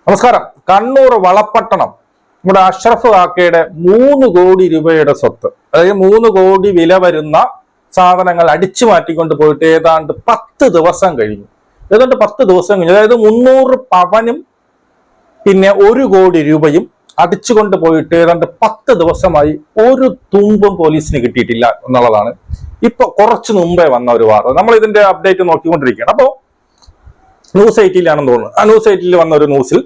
നമസ്കാരം. കണ്ണൂർ വളപ്പട്ടണം നമ്മുടെ അഷ്റഫ് കാക്കയുടെ 3 കോടി രൂപയുടെ സ്വത്ത്, അതായത് 3 കോടി വില വരുന്ന സാധനങ്ങൾ അടിച്ചു മാറ്റിക്കൊണ്ട് പോയിട്ട് ഏതാണ്ട് 10 ദിവസം കഴിഞ്ഞു. അതായത് 300 പവനും പിന്നെ 1 കോടി രൂപയും അടിച്ചുകൊണ്ട് പോയിട്ട് ഏതാണ്ട് 10 ദിവസമായി ഒരു തുമ്പും പോലീസിന് കിട്ടിയിട്ടില്ല എന്നുള്ളതാണ് ഇപ്പൊ കുറച്ചു മുമ്പേ വന്ന ഒരു വാർത്ത. നമ്മൾ ഇതിന്റെ അപ്ഡേറ്റ് നോക്കിക്കൊണ്ടിരിക്കുകയാണ്. അപ്പോൾ ന്യൂസ് 18 തോന്നുന്നു. ആ ന്യൂസ് 18 വന്ന ഒരു ന്യൂസിൽ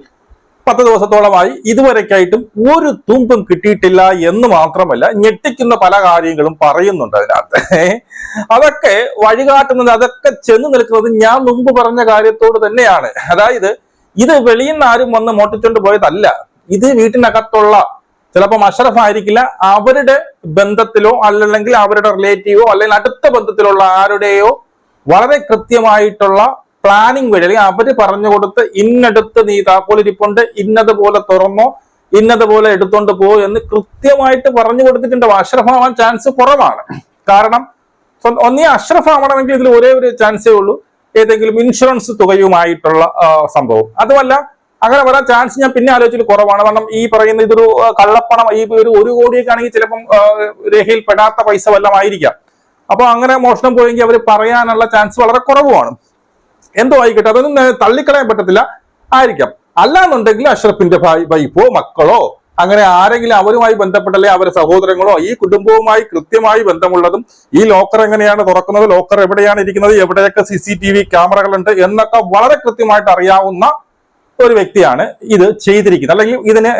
10 ദിവസത്തോളമായി ഇതുവരെക്കായിട്ടും ഒരു തുമ്പും കിട്ടിയിട്ടില്ല എന്ന് മാത്രമല്ല, ഞെട്ടിക്കുന്ന പല കാര്യങ്ങളും പറയുന്നുണ്ട് അതിനകത്ത്. അതൊക്കെ വഴികാട്ടുന്നത്, അതൊക്കെ ചെന്ന് നിൽക്കുന്നത് ഞാൻ മുമ്പ് പറഞ്ഞ കാര്യത്തോട് തന്നെയാണ്. അതായത് ഇത് വെളിയിൽ നിന്ന് ആരും വന്ന് മോട്ടിച്ചുകൊണ്ട് പോയതല്ല. ഇത് വീട്ടിനകത്തുള്ള ചിലപ്പോൾ അഷ്റഫ് ആയിരിക്കില്ല, അവരുടെ ബന്ധത്തിലോ അല്ലെങ്കിൽ അവരുടെ റിലേറ്റീവോ അല്ലെങ്കിൽ അടുത്ത ബന്ധത്തിലുള്ള ആരുടെയോ വളരെ കൃത്യമായിട്ടുള്ള പ്ലാനിങ് വഴി അല്ലെങ്കിൽ അവര് പറഞ്ഞു കൊടുത്ത് ഇന്നടുത്ത് നീ താക്കോലിരിപ്പുണ്ട്, ഇന്നതുപോലെ തുറന്നോ, ഇന്നതുപോലെ എടുത്തോണ്ട് പോ എന്ന് കൃത്യമായിട്ട് പറഞ്ഞു കൊടുത്തിട്ടുണ്ട്. അഷ്റഫ് ആവാൻ ചാൻസ് കുറവാണ്. കാരണം ഒന്നീ അഷ്റഫ് ആവണമെങ്കിൽ ഇതിൽ ഒരേ ഒരു ചാൻസേ ഉള്ളൂ, ഏതെങ്കിലും ഇൻഷുറൻസ് തുകയുമായിട്ടുള്ള സംഭവം. അതുമല്ല, അങ്ങനെ വരാൻ ചാൻസ് ഞാൻ പിന്നെ ആലോചിച്ചിട്ട് കുറവാണ്. കാരണം ഈ പറയുന്ന ഇതൊരു കള്ളപ്പണം, ഈ ഒരു 1 കോടിയൊക്കെ ആണെങ്കിൽ ചിലപ്പം രേഖയിൽ പെടാത്ത പൈസ വല്ലതും ആയിരിക്കാം. അപ്പൊ അങ്ങനെ മോഷണം പോയെങ്കിൽ അവർ പറയാനുള്ള ചാൻസ് വളരെ കുറവുമാണ്. എന്തോ ആയിക്കട്ടെ, അതൊന്നും തള്ളിക്കളയാൻ പറ്റത്തില്ല ആയിരിക്കാം. അല്ലാന്നുണ്ടെങ്കിൽ അഷ്റഫിന്റെ വൈഫോ മക്കളോ അങ്ങനെ ആരെങ്കിലും അവരുമായി ബന്ധപ്പെട്ടല്ലേ, അവരുടെ സഹോദരങ്ങളോ ഈ കുടുംബവുമായി കൃത്യമായി ബന്ധമുള്ളതും ഈ ലോക്കർ എങ്ങനെയാണ് തുറക്കുന്നത്, ലോക്കർ എവിടെയാണ് ഇരിക്കുന്നത്, എവിടെയൊക്കെ CCTV ക്യാമറകളുണ്ട് എന്നൊക്കെ വളരെ കൃത്യമായിട്ട് അറിയാവുന്ന ഒരു വ്യക്തിയാണ് ഇത് ചെയ്തിരിക്കുന്നത്. അല്ലെങ്കിൽ ഇതിന്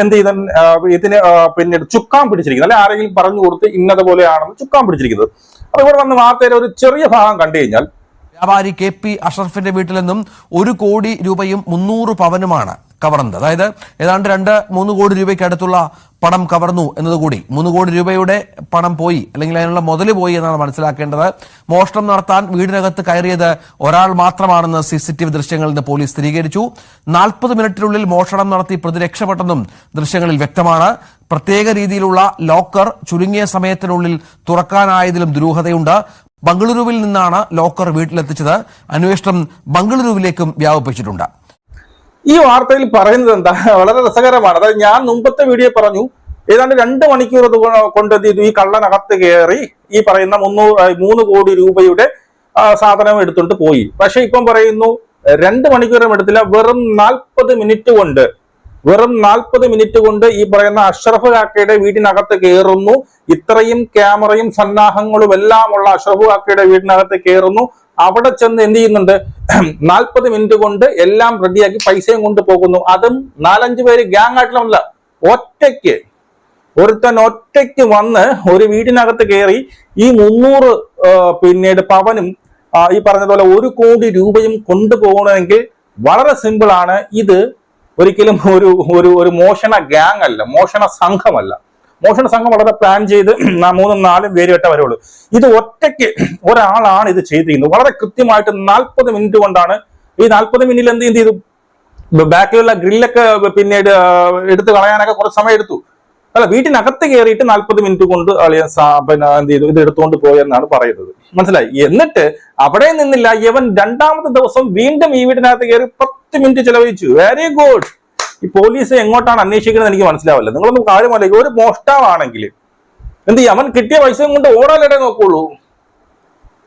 ഇതിന് പിന്നെ ചുക്കാൻ പിടിച്ചിരിക്കുന്നത്, അല്ലെങ്കിൽ ആരെങ്കിലും പറഞ്ഞു കൊടുത്ത് ഇന്നതുപോലെയാണെന്ന് ചുക്കാൻ പിടിച്ചിരിക്കുന്നത്. അപ്പൊ ഇവിടെ വന്ന് വാർത്തയുടെ ഒരു ചെറിയ ഭാഗം കണ്ടു കഴിഞ്ഞാൽ, വ്യാപാരി KP അഷ്റഫിന്റെ വീട്ടിൽ നിന്നും 1 കോടി രൂപയും 300 പവനുമാണ് കവർന്നത്. അതായത് ഏതാണ്ട് 2-3 കോടി രൂപയ്ക്ക് അടുത്തുള്ള പണം കവർന്നു എന്നതുകൂടി. 3 കോടി രൂപയുടെ പണം പോയി, അല്ലെങ്കിൽ അതിനുള്ള മുതല് പോയി എന്നാണ് മനസ്സിലാക്കേണ്ടത്. മോഷണം നടത്താൻ വീടിനകത്ത് കയറിയത് ഒരാൾ മാത്രമാണെന്ന് CCTV ദൃശ്യങ്ങളിൽ നിന്ന് പോലീസ് സ്ഥിരീകരിച്ചു. 40 മിനിറ്റിനുള്ളിൽ മോഷണം നടത്തി പ്രതി രക്ഷപ്പെട്ടെന്നും ദൃശ്യങ്ങളിൽ വ്യക്തമാണ്. പ്രത്യേക രീതിയിലുള്ള ലോക്കർ ചുരുങ്ങിയ സമയത്തിനുള്ളിൽ തുറക്കാനായതിലും ദുരൂഹതയുണ്ട്. ബംഗളൂരുവിൽ നിന്നാണ് ലോക്കർ വീട്ടിലെത്തിച്ചത്. അന്വേഷണം ബംഗളൂരുവിലേക്കും വ്യാപിപ്പിച്ചിട്ടുണ്ട്. ഈ വാർത്തയിൽ പറയുന്നത് എന്താ, വളരെ രസകരമാണ്. അതായത് ഞാൻ മുമ്പത്തെ വീഡിയോ പറഞ്ഞു, ഏതാണ്ട് 2 മണിക്കൂർ കൊണ്ട് ഈ കള്ളനകത്ത് കയറി ഈ പറയുന്ന 3 കോടി രൂപയുടെ സാധനം എടുത്തുകൊണ്ട് പോയി. പക്ഷെ ഇപ്പം പറയുന്നു 2 മണിക്കൂറും എടുത്തില്ല, വെറും 40 മിനിറ്റ് കൊണ്ട് ഈ പറയുന്ന അഷ്റഫ് കാക്കയുടെ വീടിനകത്ത് കയറുന്നു. ഇത്രയും ക്യാമറയും സന്നാഹങ്ങളും എല്ലാം ഉള്ള അഷ്റഫ് കാക്കയുടെ വീടിനകത്ത് കയറുന്നു. അവിടെ ചെന്ന് എന്ത് ചെയ്യുന്നുണ്ട്, 40 മിനിറ്റ് കൊണ്ട് എല്ലാം റെഡിയാക്കി പൈസയും കൊണ്ട് പോകുന്നു. അതും 4-5 പേര് ഗ്യാങ് ആയിട്ടുള്ള ഒറ്റയ്ക്ക്, ഒരുത്തൻ ഒറ്റയ്ക്ക് വന്ന് ഒരു വീടിനകത്ത് കയറി ഈ 300 പിന്നീട് പവനും ഈ പറഞ്ഞതുപോലെ 1 കോടി രൂപയും കൊണ്ടുപോകണമെങ്കിൽ വളരെ സിമ്പിൾ ആണ്. ഇത് ഒരിക്കലും ഒരു മോഷണ ഗ്യാങ് അല്ല, മോഷണ സംഘമല്ല. മോഷണ സംഘം വളരെ പ്ലാൻ ചെയ്ത് 3-4 പേര് കേട്ട വരുള്ളൂ. ഇത് ഒറ്റയ്ക്ക് ഒരാളാണ് ഇത് ചെയ്തിരിക്കുന്നത്. വളരെ കൃത്യമായിട്ട് 40 മിനിറ്റ് കൊണ്ടാണ്. ഈ 40 മിനിറ്റിൽ എന്ത് ചെയ്തു, ബാക്കിലുള്ള ഗ്രില്ലൊക്കെ പിന്നീട് എടുത്തു കളയാനൊക്കെ കുറച്ച് സമയം എടുത്തു. അല്ല, വീട്ടിനകത്ത് കയറിയിട്ട് 40 മിനിറ്റ് കൊണ്ട് പിന്നെ എന്ത് ചെയ്തു, ഇത് എടുത്തുകൊണ്ട് പോയെന്നാണ് പറയുന്നത്. മനസ്സിലായി? എന്നിട്ട് അവിടെ നിന്നില്ല, ഇവൻ 2ാമത്തെ ദിവസം വീണ്ടും ഈ വീട്ടിനകത്ത് കയറി 10 മിനിറ്റ് ചെലവഴിച്ചു. Very good. ഈ പോലീസ് എങ്ങോട്ടാണ് അന്വേഷിക്കുന്നത് എനിക്ക് മനസ്സിലാവില്ല. നിങ്ങളൊന്നും കാര്യമല്ല, ഒരു മോഷ്ടാവാണെങ്കിൽ എന്ത് ചെയ്യും, അവൻ കിട്ടിയ പൈസയും കൊണ്ട് ഓടാലിടെ നോക്കുള്ളൂ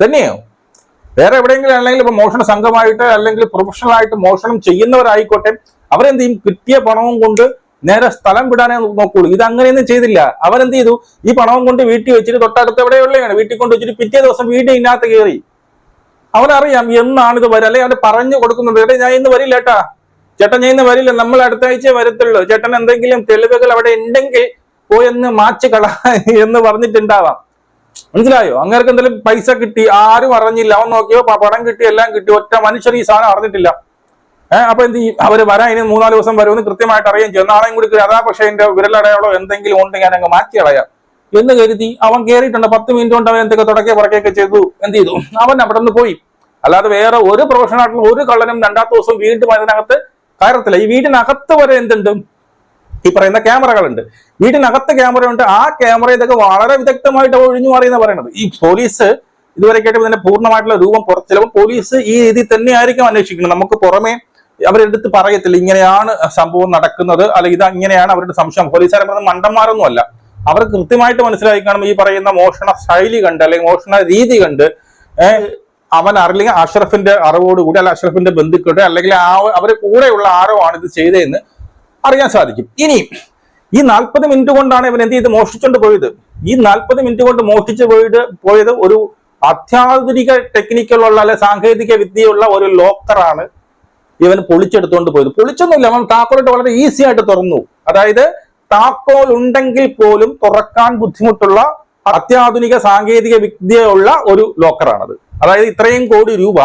തന്നെയോ. വേറെ എവിടെയെങ്കിലും അല്ലെങ്കിൽ ഇപ്പൊ മോഷണ സംഘമായിട്ട് അല്ലെങ്കിൽ പ്രൊഫഷണൽ ആയിട്ട് മോഷണം ചെയ്യുന്നവരായിക്കോട്ടെ, അവരെന്ത് ചെയ്യും, കിട്ടിയ പണവും കൊണ്ട് നേരെ സ്ഥലം വിടാനേ നോക്കുള്ളൂ. ഇത് അങ്ങനെയൊന്നും ചെയ്തില്ല. അവരെന്ത് ചെയ്തു, ഈ പണവും കൊണ്ട് വീട്ടിൽ വെച്ചിട്ട് തൊട്ടടുത്ത് എവിടെയുള്ളതാണ് വീട്ടിൽ കൊണ്ട് വെച്ചിട്ട് പിറ്റേ ദിവസം വീടിനകത്ത് കയറി. അവനറിയാം എന്നാണ് ഇത് വരിക, അല്ലെങ്കിൽ അവന് പറഞ്ഞു കൊടുക്കുന്നുണ്ട്, ഏട്ടാ ഞാൻ ഇന്ന് വരില്ല, ഏട്ടാ ചേട്ടൻ ഞാൻ ഇന്ന് വരില്ല, നമ്മൾ അടുത്ത ആഴ്ച വരത്തുള്ളൂ, ചേട്ടൻ എന്തെങ്കിലും തെളിവുകൾ അവിടെ ഉണ്ടെങ്കിൽ പോയെന്ന് മാച്ച് കള എന്ന് പറഞ്ഞിട്ടുണ്ടാവാം. മനസ്സിലായോ? അങ്ങനെ എന്തെങ്കിലും പൈസ കിട്ടി, ആരും അറിഞ്ഞില്ല. അവൻ നോക്കിയോ പണം കിട്ടി, എല്ലാം കിട്ടി, ഒറ്റ മനുഷ്യർ ഈ സാധനം അറിഞ്ഞിട്ടില്ല. അപ്പൊ എന്ത് ചെയ്യും, അവര് വരാൻ ഇനി 3-4 ദിവസം വരുമെന്ന് കൃത്യമായിട്ട് അറിയാൻ ചെയ്യും. നാളെയും കൂടി അതാ, പക്ഷെ എന്റെ വിരലടയാളോ എന്തെങ്കിലും ഉണ്ടെങ്കിൽ ഞാൻ അങ്ങ് മാറ്റി കളയാം എന്ന് കരുതി അവൻ കയറിയിട്ടുണ്ട്. 10 മിനിറ്റ് കൊണ്ട് അവൻ എന്തൊക്കെ പുറകെയൊക്കെ ചെയ്തു. എന്ത് ചെയ്തു, അവൻ അവിടെ നിന്ന് പോയി. അല്ലാതെ വേറെ ഒരു പ്രൊഫഷണൽ ആയിട്ടുള്ള ഒരു കള്ളനും 2ാമത്തെ ദിവസം വീണ്ടും അതിനകത്ത് കയറത്തില്ല. ഈ വീടിനകത്ത് വരെ എന്തുണ്ട്, ഈ പറയുന്ന ക്യാമറകളുണ്ട്. വീടിനകത്ത് ക്യാമറയുണ്ട്. ആ ക്യാമറ ഇതൊക്കെ വളരെ വിദഗ്ധമായിട്ട് ഒഴിഞ്ഞു മാറിയെന്ന് പറയുന്നത്. ഈ പോലീസ് ഇതുവരെ കേട്ടപ്പോൾ ഇതിന്റെ പൂർണ്ണമായിട്ടുള്ള രൂപം ചിലപ്പോൾ പോലീസ് ഈ രീതിയിൽ തന്നെ ആയിരിക്കും അന്വേഷിക്കുന്നത്. നമുക്ക് പുറമെ അവരെടുത്ത് പറയത്തില്ല ഇങ്ങനെയാണ് സംഭവം നടക്കുന്നത്, അല്ലെങ്കിൽ ഇത് ഇങ്ങനെയാണ് അവരുടെ സംശയം. പോലീസുകാരെ പറഞ്ഞ മണ്ടന്മാരൊന്നും അല്ല, അവർ കൃത്യമായിട്ട് മനസ്സിലാക്കി കാണും. ഈ പറയുന്ന മോഷണ ശൈലി കണ്ട് അല്ലെങ്കിൽ മോഷണ രീതി കണ്ട് അവൻ അല്ലെങ്കിൽ അഷ്റഫിന്റെ അറിവോടുകൂടി അല്ല അഷ്റഫിന്റെ ബന്ധുക്കളുടെ അല്ലെങ്കിൽ അവരെ കൂടെയുള്ള ആരോ ആണ് ഇത് ചെയ്തതെന്ന് അറിയാൻ സാധിക്കും. ഇനി ഈ 40 മിനിറ്റ് കൊണ്ടാണ് ഇവൻ എന്ത് ചെയ്ത് മോഷ്ടിച്ചുകൊണ്ട് പോയത്. ഈ 40 മിനിറ്റ് കൊണ്ട് മോഷ്ടിച്ചു പോയത് ഒരു അത്യാധുനിക ടെക്നിക്കുള്ള അല്ലെ സാങ്കേതിക വിദ്യയുള്ള ഒരു ലോക്കറാണ് ഇവൻ പൊളിച്ചെടുത്തുകൊണ്ട് പോയത്. പൊളിച്ചൊന്നുമില്ല, അവൻ താക്കോലിട്ട് വളരെ ഈസി ആയിട്ട് തുറന്നു. അതായത് താക്കോൽ ഉണ്ടെങ്കിൽ പോലും തുറക്കാൻ ബുദ്ധിമുട്ടുള്ള അത്യാധുനിക സാങ്കേതിക വിദ്യയുള്ള ഒരു ലോക്കറാണത്. അതായത് ഇത്രയും കോടി രൂപ,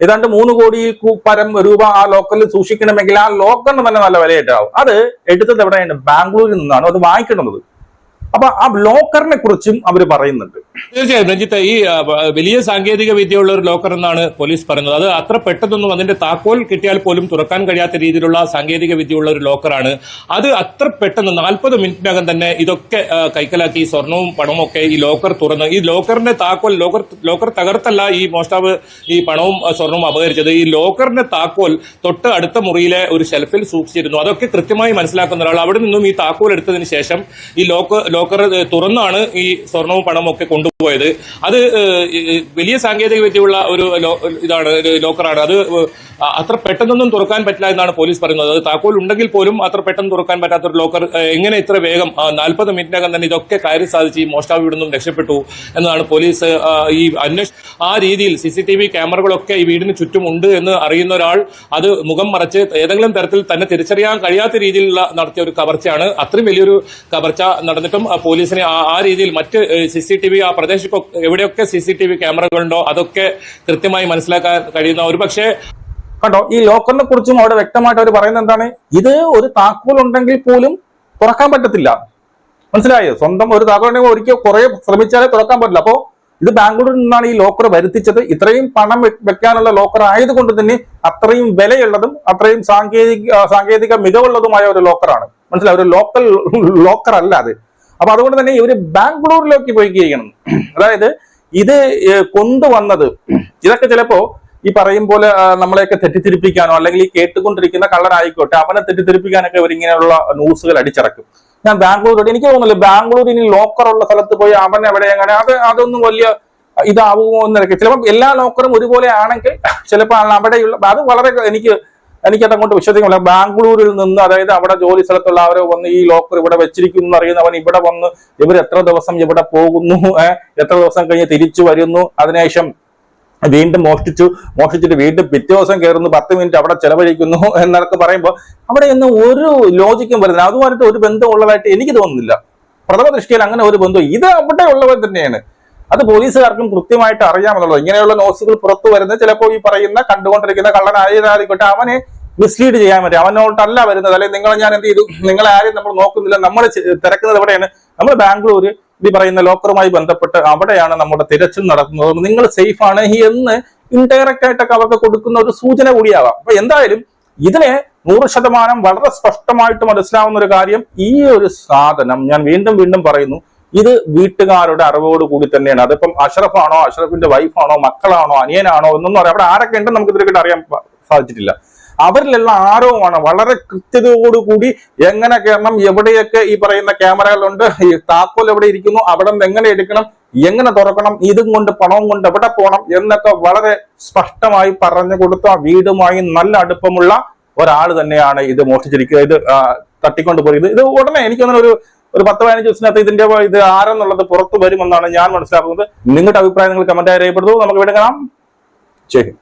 ഏതാണ്ട് 3 കോടിയിൽ പരം രൂപ ആ ലോക്കറിൽ സൂക്ഷിക്കണമെങ്കിൽ ആ ലോക്കറിന് തന്നെ നല്ല വിലയിട്ടാവും. അത് എടുത്തത് എവിടെയാണ്? ബാംഗ്ലൂരിൽ നിന്നാണ് അത് വാങ്ങിക്കുന്നത്. അപ്പൊ ആ ലോക്കറിനെ കുറിച്ചും അവർ പറയുന്നുണ്ട്. തീർച്ചയായും രഞ്ജിത്ത്, ഈ വലിയ സാങ്കേതിക വിദ്യയുള്ള ഒരു ലോക്കർ എന്നാണ് പോലീസ് പറയുന്നത്. അത് അത്ര പെട്ടെന്നൊന്നും അതിന്റെ താക്കോൽ കിട്ടിയാൽ പോലും തുറക്കാൻ കഴിയാത്ത രീതിയിലുള്ള സാങ്കേതിക വിദ്യയുള്ള ഒരു ലോക്കറാണ്. അത് അത്ര പെട്ടെന്ന് 40 മിനിറ്റിനകം തന്നെ ഇതൊക്കെ കൈക്കലാക്കി സ്വർണവും പണവും ഒക്കെ ഈ ലോക്കർ തുറന്ന്, ഈ ലോക്കറിന്റെ താക്കോൽ ലോക്കർ തകർത്തല്ല ഈ മോഷ്ടാവ് ഈ പണവും സ്വർണവും അപഹരിച്ചത്. ഈ ലോക്കറിന്റെ താക്കോൽ തൊട്ട് അടുത്ത മുറിയിലെ ഒരു ഷെൽഫിൽ സൂക്ഷിച്ചിരുന്നു. അതൊക്കെ കൃത്യമായി മനസ്സിലാക്കുന്ന ഒരാൾ അവിടെ നിന്നും ഈ താക്കോൽ എടുത്തതിന് ശേഷം ഈ ലോക്കർ തുറന്നാണ് ഈ സ്വർണവും പണവും ഒക്കെ കൊണ്ടുപോയത്. അത് വലിയ സാങ്കേതിക വിദ്യയുള്ള ഒരു ലോക്കറാണ്. അത് അത്ര പെട്ടെന്നൊന്നും തുറക്കാൻ പറ്റില്ല എന്നാണ് പോലീസ് പറയുന്നത്. അത് താക്കോൽ ഉണ്ടെങ്കിൽ പോലും അത്ര പെട്ടെന്ന് തുറക്കാൻ പറ്റാത്തൊരു ലോക്കർ എങ്ങനെ ഇത്ര വേഗം 40 മിനിറ്റിനകം തന്നെ ഇതൊക്കെ കയറി സാധിച്ച് ഈ മോഷ്ടാവ് ഇവിടെ നിന്നും രക്ഷപ്പെട്ടു എന്നതാണ് പോലീസ് ഈ ആ രീതിയിൽ CCTV ക്യാമറകളൊക്കെ ഈ വീടിന് ചുറ്റും ഉണ്ട് എന്ന് അറിയുന്ന ഒരാൾ അത് മുഖം മറച്ച് ഏതെങ്കിലും തരത്തിൽ തന്നെ തിരിച്ചറിയാൻ കഴിയാത്ത രീതിയിലുള്ള നടത്തിയ ഒരു കവർച്ചയാണ്. അത്രയും വലിയൊരു കവർച്ച നടന്നിട്ടും പോലീസിനെ ആ രീതിയിൽ മറ്റ് CCTV ആ പ്രദേശത്ത് എവിടെയൊക്കെ CCTV ക്യാമറകളുണ്ടോ അതൊക്കെ കൃത്യമായി മനസ്സിലാക്കാൻ കഴിയുന്ന ഒരു പക്ഷേ കണ്ടോ, ഈ ലോക്കറിനെ കുറിച്ചും അവിടെ വ്യക്തമായിട്ട് അവർ പറയുന്നത് എന്താണ്? ഇത് ഒരു താക്കോൽ ഉണ്ടെങ്കിൽ പോലും തുറക്കാൻ പറ്റത്തില്ല. മനസ്സിലായോ? സ്വന്തം ഒരു താക്കോൽ ഉണ്ടെങ്കിൽ ഒരിക്കൽ കുറെ ശ്രമിച്ചാലേ തുറക്കാൻ പറ്റില്ല. അപ്പോ ഇത് ബാംഗ്ലൂരിൽ നിന്നാണ് ഈ ലോക്കർ വരുത്തിച്ചത്. ഇത്രയും പണം വെക്കാനുള്ള ലോക്കർ ആയതുകൊണ്ട് തന്നെ അത്രയും വിലയുള്ളതും അത്രയും സാങ്കേതിക മികവുള്ളതുമായ ഒരു ലോക്കറാണ്. മനസ്സിലായി? ഒരു ലോക്കൽ ലോക്കർ അല്ല അത്. അപ്പൊ അതുകൊണ്ട് തന്നെ ഇവര് ബാംഗ്ലൂരിലേക്ക് പോയിരിക്കണം. അതായത് ഇത് കൊണ്ടുവന്നത് ഇതൊക്കെ ചിലപ്പോ ഈ പറയും പോലെ നമ്മളെയൊക്കെ തെറ്റിദ്ധരിപ്പിക്കാനോ അല്ലെങ്കിൽ ഈ കേട്ടുകൊണ്ടിരിക്കുന്ന കള്ളനായിക്കോട്ടെ അവനെ തെറ്റിദ്ധരിപ്പിക്കാനൊക്കെ ഇവർ ഇങ്ങനെയുള്ള ന്യൂസുകൾ അടിച്ചിറക്കും. ഞാൻ ബാംഗ്ലൂരോട് എനിക്ക് തോന്നുന്നില്ല ബാംഗ്ലൂരിൽ ഇനി ലോക്കറുള്ള സ്ഥലത്ത് പോയി അവൻ എവിടെ അങ്ങനെ അതൊന്നും വലിയ ഇതാവുമോ എന്നൊക്കെ. ചിലപ്പോൾ എല്ലാ ലോക്കറും ഒരുപോലെ ആണെങ്കിൽ ചിലപ്പോൾ അവിടെയുള്ള അത് വളരെ എനിക്കത് അങ്ങോട്ട് വിശ്വസിക്കുന്നില്ല. ബാംഗ്ലൂരിൽ നിന്ന് അതായത് അവിടെ ജോലി സ്ഥലത്തുള്ള അവരെ വന്ന് ഈ ലോക്കർ ഇവിടെ വെച്ചിരിക്കുന്നു അറിയുന്ന അവൻ ഇവിടെ വന്ന് ഇവർ എത്ര ദിവസം ഇവിടെ പോകുന്നു, എത്ര ദിവസം കഴിഞ്ഞ് തിരിച്ചു വരുന്നു, അതിനുശേഷം വീണ്ടും മോഷ്ടിച്ചിട്ട് വീണ്ടും പിറ്റേ ദിവസം കയറുന്നു, 10 മിനിറ്റ് അവിടെ ചെലവഴിക്കുന്നു എന്നൊക്കെ പറയുമ്പോൾ അവിടെയൊന്നും ഒരു ലോജിക്കും വരുന്നില്ല. അതുമായിട്ട് ഒരു ബന്ധം ഉള്ളതായിട്ട് എനിക്ക് തോന്നുന്നില്ല. പ്രഥമ ദൃഷ്ടിയിൽ അങ്ങനെ ഒരു ബന്ധം ഇത് അവിടെ ഉള്ളവർ തന്നെയാണ്. അത് പോലീസുകാർക്കും കൃത്യമായിട്ട് അറിയാമെന്നുള്ളത്. ഇങ്ങനെയുള്ള ന്യൂസുകൾ പുറത്തു വരുന്നത് ചിലപ്പോൾ ഈ പറയുന്ന കണ്ടുകൊണ്ടിരിക്കുന്ന കള്ളനായിക്കോട്ടെ അവനെ മിസ്ലീഡ് ചെയ്യാൻ പറ്റും. അവനോട്ടല്ല വരുന്നത്. അല്ലെങ്കിൽ നിങ്ങളെ ഞാൻ എന്ത് ചെയ്തു, നിങ്ങളെ ആരെയും നമ്മൾ നോക്കുന്നില്ല, നമ്മൾ തിരക്കുന്നത് എവിടെയാണ്? നമ്മൾ ബാംഗ്ലൂര് ഈ പറയുന്ന ലോക്കറുമായി ബന്ധപ്പെട്ട് അവിടെയാണ് നമ്മുടെ തിരച്ചിൽ നടക്കുന്നത്. നിങ്ങൾ സേഫ് ആണ് എന്ന് ഇൻഡയറക്റ്റ് ആയിട്ടൊക്കെ അവർക്ക് കൊടുക്കുന്ന ഒരു സൂചന കൂടിയാവാം. അപ്പൊ എന്തായാലും ഇതിനെ 100% വളരെ സ്പഷ്ടമായിട്ട് മനസ്സിലാവുന്ന ഒരു കാര്യം, ഈ ഒരു സാധനം ഞാൻ വീണ്ടും പറയുന്നു, ഇത് വീട്ടുകാരുടെ അറിവോട് കൂടി തന്നെയാണ്. അതിപ്പം അഷ്റഫാണോ, അഷ്റഫിന്റെ വൈഫാണോ, മക്കളാണോ, അനിയനാണോ എന്നൊന്നും അറിയാം. അവിടെ ആരൊക്കെ ഉണ്ടെന്ന് നമുക്ക് ഇതിലേക്കിട്ട് അറിയാൻ സാധിച്ചിട്ടില്ല. അവരിലുള്ള ആരോപമാണ് വളരെ കൃത്യതയോടുകൂടി എങ്ങനെ കയറണം, എവിടെയൊക്കെ ഈ പറയുന്ന ക്യാമറകളുണ്ട്, ഈ താക്കോൽ എവിടെ ഇരിക്കുന്നു, അവിടെ നിന്ന് എങ്ങനെ എടുക്കണം, എങ്ങനെ തുറക്കണം, ഇതും കൊണ്ട് പണവും കൊണ്ട് എവിടെ പോകണം എന്നൊക്കെ വളരെ സ്പഷ്ടമായി പറഞ്ഞു കൊടുത്ത വീടുമായി നല്ല അടുപ്പമുള്ള ഒരാൾ തന്നെയാണ് ഇത് മോഷ്ടിച്ചിരിക്കുക, ഇത് തട്ടിക്കൊണ്ട് പോയത്. ഇത് ഉടനെ എനിക്കൊന്നും ഒരു 10-15 ദിവസത്തിനകത്ത് ഇത് ആരെന്നുള്ളത് പുറത്തു വരുമെന്നാണ് ഞാൻ മനസ്സിലാക്കുന്നത്. നിങ്ങളുടെ അഭിപ്രായം നിങ്ങൾ കമന്റായി രേഖപ്പെടുത്തു. നമുക്ക് വീണ്ടും കാണാം. ശരി.